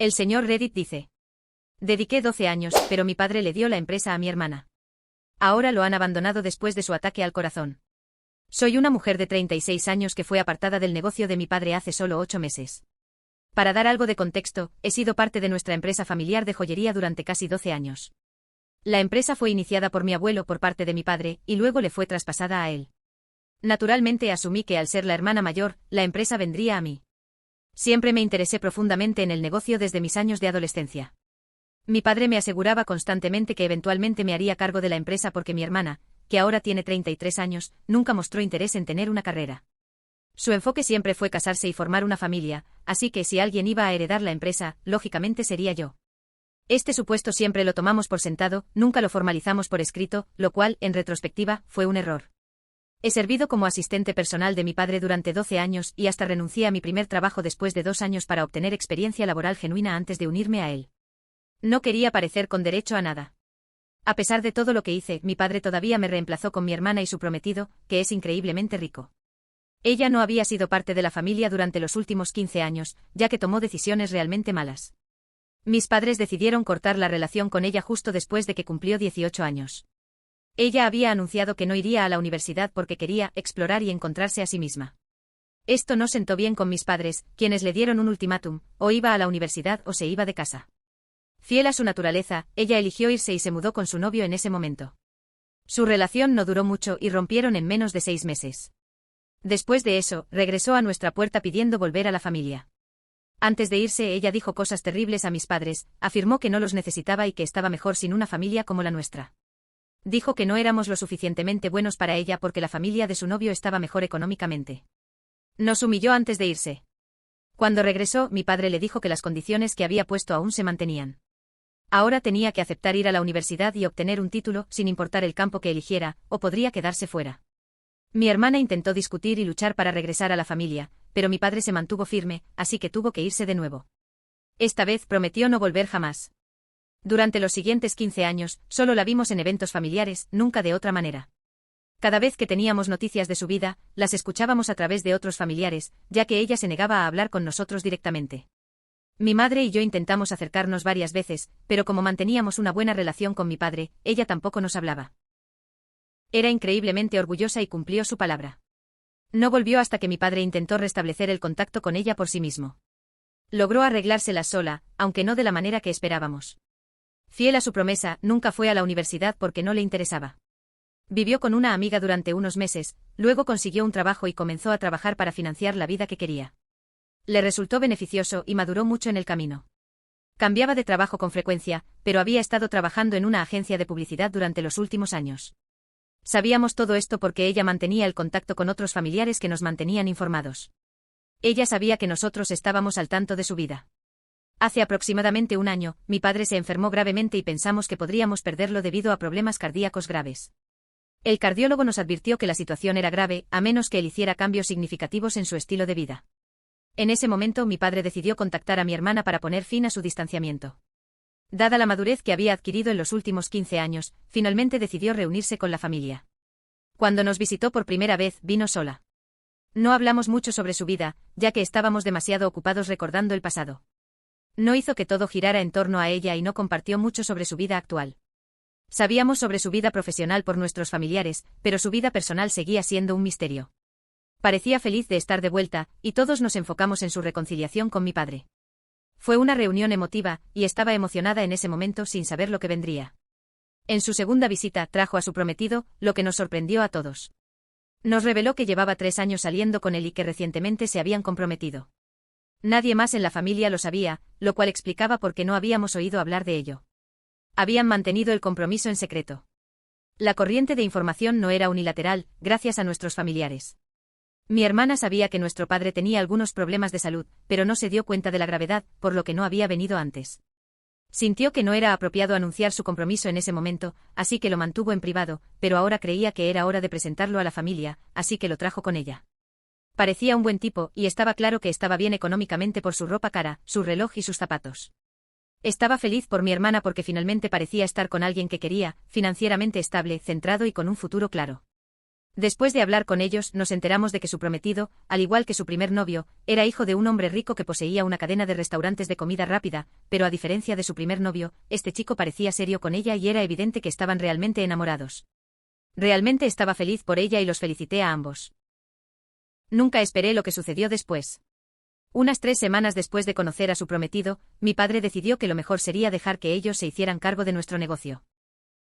El señor Reddit dice: dediqué 12 años, pero mi padre le dio la empresa a mi hermana. Ahora lo han abandonado después de su ataque al corazón. Soy una mujer de 36 años que fue apartada del negocio de mi padre hace solo 8 meses. Para dar algo de contexto, he sido parte de nuestra empresa familiar de joyería durante casi 12 años. La empresa fue iniciada por mi abuelo por parte de mi padre, y luego le fue traspasada a él. Naturalmente asumí que al ser la hermana mayor, la empresa vendría a mí. Siempre me interesé profundamente en el negocio desde mis años de adolescencia. Mi padre me aseguraba constantemente que eventualmente me haría cargo de la empresa porque mi hermana, que ahora tiene 33 años, nunca mostró interés en tener una carrera. Su enfoque siempre fue casarse y formar una familia, así que si alguien iba a heredar la empresa, lógicamente sería yo. Este supuesto siempre lo tomamos por sentado, nunca lo formalizamos por escrito, lo cual, en retrospectiva, fue un error. He servido como asistente personal de mi padre durante 12 años y hasta renuncié a mi primer trabajo después de 2 años para obtener experiencia laboral genuina antes de unirme a él. No quería parecer con derecho a nada. A pesar de todo lo que hice, mi padre todavía me reemplazó con mi hermana y su prometido, que es increíblemente rico. Ella no había sido parte de la familia durante los últimos 15 años, ya que tomó decisiones realmente malas. Mis padres decidieron cortar la relación con ella justo después de que cumplió 18 años. Ella había anunciado que no iría a la universidad porque quería explorar y encontrarse a sí misma. Esto no sentó bien con mis padres, quienes le dieron un ultimátum: o iba a la universidad o se iba de casa. Fiel a su naturaleza, ella eligió irse y se mudó con su novio en ese momento. Su relación no duró mucho y rompieron en menos de 6 meses. Después de eso, regresó a nuestra puerta pidiendo volver a la familia. Antes de irse, ella dijo cosas terribles a mis padres, afirmó que no los necesitaba y que estaba mejor sin una familia como la nuestra. Dijo que no éramos lo suficientemente buenos para ella porque la familia de su novio estaba mejor económicamente. Nos humilló antes de irse. Cuando regresó, mi padre le dijo que las condiciones que había puesto aún se mantenían. Ahora tenía que aceptar ir a la universidad y obtener un título, sin importar el campo que eligiera, o podría quedarse fuera. Mi hermana intentó discutir y luchar para regresar a la familia, pero mi padre se mantuvo firme, así que tuvo que irse de nuevo. Esta vez prometió no volver jamás. Durante los siguientes 15 años, solo la vimos en eventos familiares, nunca de otra manera. Cada vez que teníamos noticias de su vida, las escuchábamos a través de otros familiares, ya que ella se negaba a hablar con nosotros directamente. Mi madre y yo intentamos acercarnos varias veces, pero como manteníamos una buena relación con mi padre, ella tampoco nos hablaba. Era increíblemente orgullosa y cumplió su palabra. No volvió hasta que mi padre intentó restablecer el contacto con ella por sí mismo. Logró arreglárselas sola, aunque no de la manera que esperábamos. Fiel a su promesa, nunca fue a la universidad porque no le interesaba. Vivió con una amiga durante unos meses, luego consiguió un trabajo y comenzó a trabajar para financiar la vida que quería. Le resultó beneficioso y maduró mucho en el camino. Cambiaba de trabajo con frecuencia, pero había estado trabajando en una agencia de publicidad durante los últimos años. Sabíamos todo esto porque ella mantenía el contacto con otros familiares que nos mantenían informados. Ella sabía que nosotros estábamos al tanto de su vida. Hace aproximadamente un año, mi padre se enfermó gravemente y pensamos que podríamos perderlo debido a problemas cardíacos graves. El cardiólogo nos advirtió que la situación era grave, a menos que él hiciera cambios significativos en su estilo de vida. En ese momento mi padre decidió contactar a mi hermana para poner fin a su distanciamiento. Dada la madurez que había adquirido en los últimos 15 años, finalmente decidió reunirse con la familia. Cuando nos visitó por primera vez, vino sola. No hablamos mucho sobre su vida, ya que estábamos demasiado ocupados recordando el pasado. No hizo que todo girara en torno a ella y no compartió mucho sobre su vida actual. Sabíamos sobre su vida profesional por nuestros familiares, pero su vida personal seguía siendo un misterio. Parecía feliz de estar de vuelta, y todos nos enfocamos en su reconciliación con mi padre. Fue una reunión emotiva, y estaba emocionada en ese momento sin saber lo que vendría. En su segunda visita, trajo a su prometido, lo que nos sorprendió a todos. Nos reveló que llevaba 3 años saliendo con él y que recientemente se habían comprometido. Nadie más en la familia lo sabía, lo cual explicaba por qué no habíamos oído hablar de ello. Habían mantenido el compromiso en secreto. La corriente de información no era unilateral, gracias a nuestros familiares. Mi hermana sabía que nuestro padre tenía algunos problemas de salud, pero no se dio cuenta de la gravedad, por lo que no había venido antes. Sintió que no era apropiado anunciar su compromiso en ese momento, así que lo mantuvo en privado, pero ahora creía que era hora de presentarlo a la familia, así que lo trajo con ella. Parecía un buen tipo, y estaba claro que estaba bien económicamente por su ropa cara, su reloj y sus zapatos. Estaba feliz por mi hermana porque finalmente parecía estar con alguien que quería, financieramente estable, centrado y con un futuro claro. Después de hablar con ellos, nos enteramos de que su prometido, al igual que su primer novio, era hijo de un hombre rico que poseía una cadena de restaurantes de comida rápida, pero a diferencia de su primer novio, este chico parecía serio con ella y era evidente que estaban realmente enamorados. Realmente estaba feliz por ella y los felicité a ambos. Nunca esperé lo que sucedió después. Unas 3 semanas después de conocer a su prometido, mi padre decidió que lo mejor sería dejar que ellos se hicieran cargo de nuestro negocio.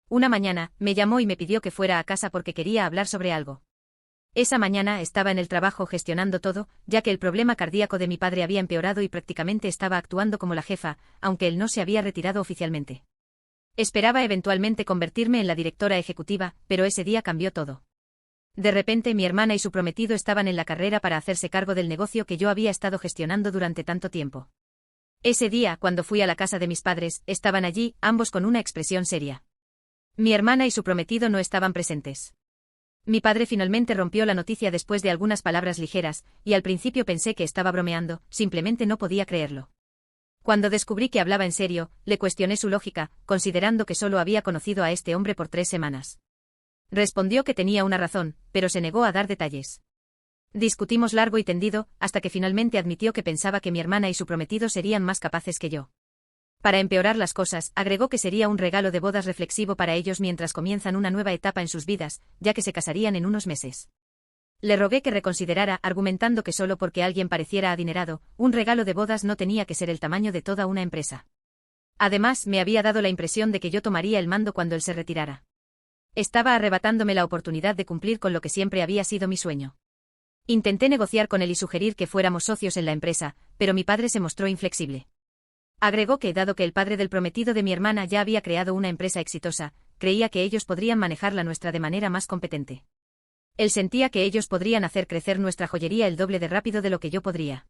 Una mañana, me llamó y me pidió que fuera a casa porque quería hablar sobre algo. Esa mañana estaba en el trabajo gestionando todo, ya que el problema cardíaco de mi padre había empeorado y prácticamente estaba actuando como la jefa, aunque él no se había retirado oficialmente. Esperaba eventualmente convertirme en la directora ejecutiva, pero ese día cambió todo. De repente mi hermana y su prometido estaban en la carrera para hacerse cargo del negocio que yo había estado gestionando durante tanto tiempo. Ese día, cuando fui a la casa de mis padres, estaban allí, ambos con una expresión seria. Mi hermana y su prometido no estaban presentes. Mi padre finalmente rompió la noticia después de algunas palabras ligeras, y al principio pensé que estaba bromeando, simplemente no podía creerlo. Cuando descubrí que hablaba en serio, le cuestioné su lógica, considerando que solo había conocido a este hombre por 3 semanas. Respondió que tenía una razón, pero se negó a dar detalles. Discutimos largo y tendido, hasta que finalmente admitió que pensaba que mi hermana y su prometido serían más capaces que yo. Para empeorar las cosas, agregó que sería un regalo de bodas reflexivo para ellos mientras comienzan una nueva etapa en sus vidas, ya que se casarían en unos meses. Le rogué que reconsiderara, argumentando que solo porque alguien pareciera adinerado, un regalo de bodas no tenía que ser el tamaño de toda una empresa. Además, me había dado la impresión de que yo tomaría el mando cuando él se retirara. Estaba arrebatándome la oportunidad de cumplir con lo que siempre había sido mi sueño. Intenté negociar con él y sugerir que fuéramos socios en la empresa, pero mi padre se mostró inflexible. Agregó que, dado que el padre del prometido de mi hermana ya había creado una empresa exitosa, creía que ellos podrían manejar la nuestra de manera más competente. Él sentía que ellos podrían hacer crecer nuestra joyería el doble de rápido de lo que yo podría.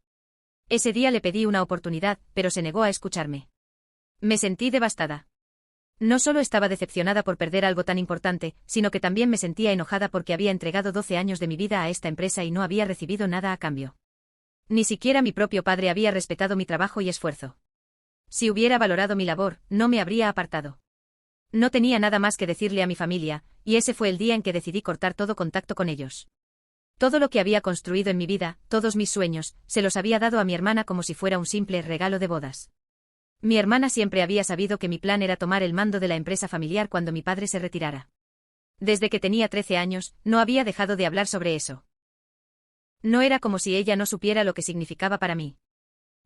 Ese día le pedí una oportunidad, pero se negó a escucharme. Me sentí devastada. No solo estaba decepcionada por perder algo tan importante, sino que también me sentía enojada porque había entregado 12 años de mi vida a esta empresa y no había recibido nada a cambio. Ni siquiera mi propio padre había respetado mi trabajo y esfuerzo. Si hubiera valorado mi labor, no me habría apartado. No tenía nada más que decirle a mi familia, y ese fue el día en que decidí cortar todo contacto con ellos. Todo lo que había construido en mi vida, todos mis sueños, se los había dado a mi hermana como si fuera un simple regalo de bodas. Mi hermana siempre había sabido que mi plan era tomar el mando de la empresa familiar cuando mi padre se retirara. Desde que tenía 13 años, no había dejado de hablar sobre eso. No era como si ella no supiera lo que significaba para mí.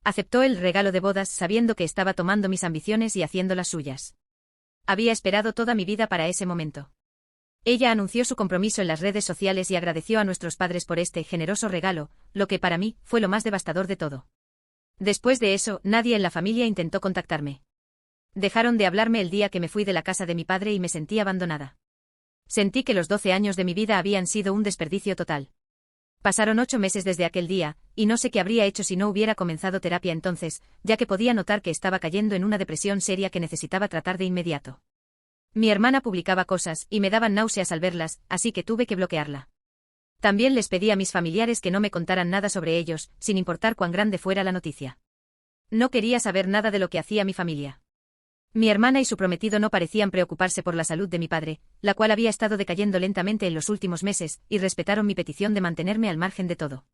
Aceptó el regalo de bodas sabiendo que estaba tomando mis ambiciones y haciendo las suyas. Había esperado toda mi vida para ese momento. Ella anunció su compromiso en las redes sociales y agradeció a nuestros padres por este generoso regalo, lo que para mí fue lo más devastador de todo. Después de eso, nadie en la familia intentó contactarme. Dejaron de hablarme el día que me fui de la casa de mi padre y me sentí abandonada. Sentí que los 12 años de mi vida habían sido un desperdicio total. Pasaron 8 meses desde aquel día, y no sé qué habría hecho si no hubiera comenzado terapia entonces, ya que podía notar que estaba cayendo en una depresión seria que necesitaba tratar de inmediato. Mi hermana publicaba cosas, y me daban náuseas al verlas, así que tuve que bloquearla. También les pedí a mis familiares que no me contaran nada sobre ellos, sin importar cuán grande fuera la noticia. No quería saber nada de lo que hacía mi familia. Mi hermana y su prometido no parecían preocuparse por la salud de mi padre, la cual había estado decayendo lentamente en los últimos meses, y respetaron mi petición de mantenerme al margen de todo.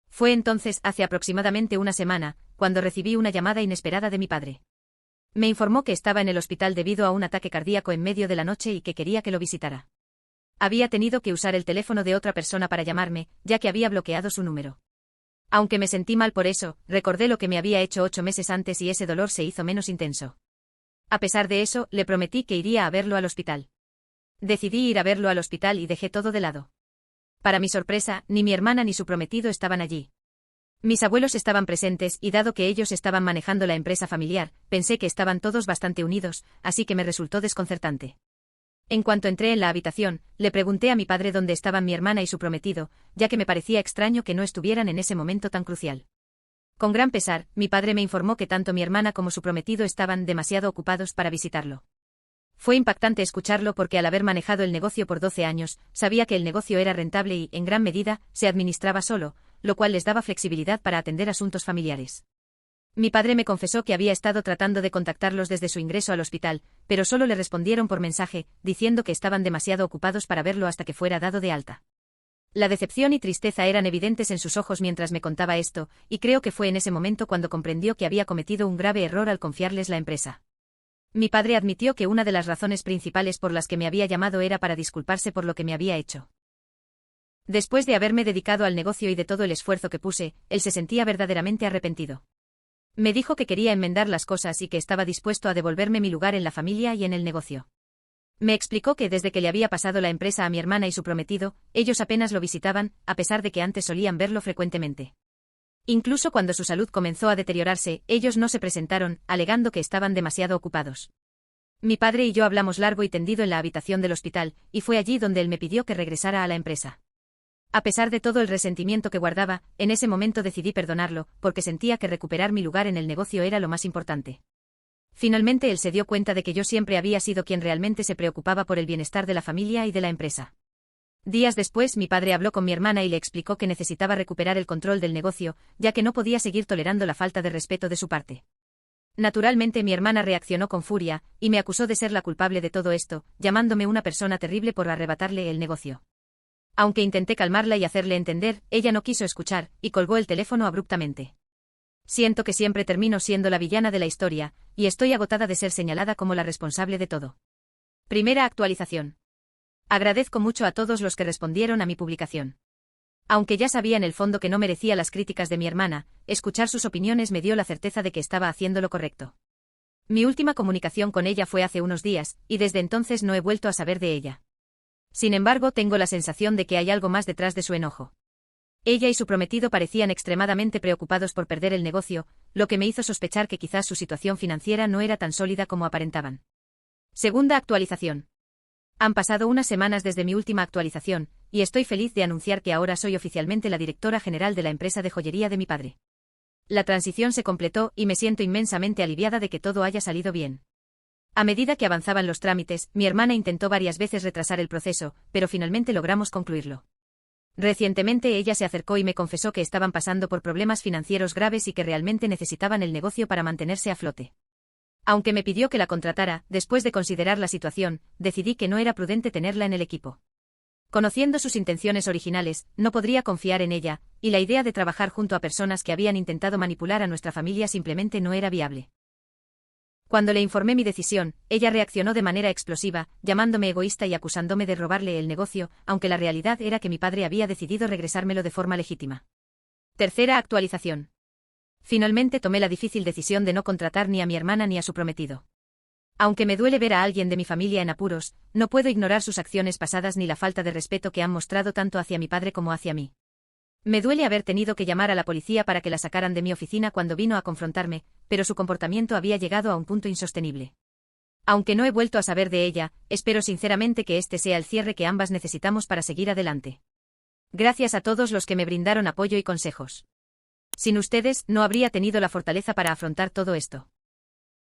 Fue entonces, hace aproximadamente una semana, cuando recibí una llamada inesperada de mi padre. Me informó que estaba en el hospital debido a un ataque cardíaco en medio de la noche y que quería que lo visitara. Había tenido que usar el teléfono de otra persona para llamarme, ya que había bloqueado su número. Aunque me sentí mal por eso, recordé lo que me había hecho 8 meses antes y ese dolor se hizo menos intenso. A pesar de eso, le prometí que iría a verlo al hospital. Decidí ir a verlo al hospital y dejé todo de lado. Para mi sorpresa, ni mi hermana ni su prometido estaban allí. Mis abuelos estaban presentes y dado que ellos estaban manejando la empresa familiar, pensé que estaban todos bastante unidos, así que me resultó desconcertante. En cuanto entré en la habitación, le pregunté a mi padre dónde estaban mi hermana y su prometido, ya que me parecía extraño que no estuvieran en ese momento tan crucial. Con gran pesar, mi padre me informó que tanto mi hermana como su prometido estaban demasiado ocupados para visitarlo. Fue impactante escucharlo porque al haber manejado el negocio por 12 años, sabía que el negocio era rentable y, en gran medida, se administraba solo, lo cual les daba flexibilidad para atender asuntos familiares. Mi padre me confesó que había estado tratando de contactarlos desde su ingreso al hospital, pero solo le respondieron por mensaje, diciendo que estaban demasiado ocupados para verlo hasta que fuera dado de alta. La decepción y tristeza eran evidentes en sus ojos mientras me contaba esto, y creo que fue en ese momento cuando comprendió que había cometido un grave error al confiarles la empresa. Mi padre admitió que una de las razones principales por las que me había llamado era para disculparse por lo que me había hecho. Después de haberme dedicado al negocio y de todo el esfuerzo que puse, él se sentía verdaderamente arrepentido. Me dijo que quería enmendar las cosas y que estaba dispuesto a devolverme mi lugar en la familia y en el negocio. Me explicó que desde que le había pasado la empresa a mi hermana y su prometido, ellos apenas lo visitaban, a pesar de que antes solían verlo frecuentemente. Incluso cuando su salud comenzó a deteriorarse, ellos no se presentaron, alegando que estaban demasiado ocupados. Mi padre y yo hablamos largo y tendido en la habitación del hospital, y fue allí donde él me pidió que regresara a la empresa. A pesar de todo el resentimiento que guardaba, en ese momento decidí perdonarlo, porque sentía que recuperar mi lugar en el negocio era lo más importante. Finalmente él se dio cuenta de que yo siempre había sido quien realmente se preocupaba por el bienestar de la familia y de la empresa. Días después mi padre habló con mi hermana y le explicó que necesitaba recuperar el control del negocio, ya que no podía seguir tolerando la falta de respeto de su parte. Naturalmente mi hermana reaccionó con furia, y me acusó de ser la culpable de todo esto, llamándome una persona terrible por arrebatarle el negocio. Aunque intenté calmarla y hacerle entender, ella no quiso escuchar, y colgó el teléfono abruptamente. Siento que siempre termino siendo la villana de la historia, y estoy agotada de ser señalada como la responsable de todo. Primera actualización. Agradezco mucho a todos los que respondieron a mi publicación. Aunque ya sabía en el fondo que no merecía las críticas de mi hermana, escuchar sus opiniones me dio la certeza de que estaba haciendo lo correcto. Mi última comunicación con ella fue hace unos días, y desde entonces no he vuelto a saber de ella. Sin embargo, tengo la sensación de que hay algo más detrás de su enojo. Ella y su prometido parecían extremadamente preocupados por perder el negocio, lo que me hizo sospechar que quizás su situación financiera no era tan sólida como aparentaban. Segunda actualización. Han pasado unas semanas desde mi última actualización, y estoy feliz de anunciar que ahora soy oficialmente la directora general de la empresa de joyería de mi padre. La transición se completó y me siento inmensamente aliviada de que todo haya salido bien. A medida que avanzaban los trámites, mi hermana intentó varias veces retrasar el proceso, pero finalmente logramos concluirlo. Recientemente ella se acercó y me confesó que estaban pasando por problemas financieros graves y que realmente necesitaban el negocio para mantenerse a flote. Aunque me pidió que la contratara, después de considerar la situación, decidí que no era prudente tenerla en el equipo. Conociendo sus intenciones originales, no podría confiar en ella, y la idea de trabajar junto a personas que habían intentado manipular a nuestra familia simplemente no era viable. Cuando le informé mi decisión, ella reaccionó de manera explosiva, llamándome egoísta y acusándome de robarle el negocio, aunque la realidad era que mi padre había decidido regresármelo de forma legítima. Tercera actualización. Finalmente tomé la difícil decisión de no contratar ni a mi hermana ni a su prometido. Aunque me duele ver a alguien de mi familia en apuros, no puedo ignorar sus acciones pasadas ni la falta de respeto que han mostrado tanto hacia mi padre como hacia mí. Me duele haber tenido que llamar a la policía para que la sacaran de mi oficina cuando vino a confrontarme, pero su comportamiento había llegado a un punto insostenible. Aunque no he vuelto a saber de ella, espero sinceramente que este sea el cierre que ambas necesitamos para seguir adelante. Gracias a todos los que me brindaron apoyo y consejos. Sin ustedes, no habría tenido la fortaleza para afrontar todo esto.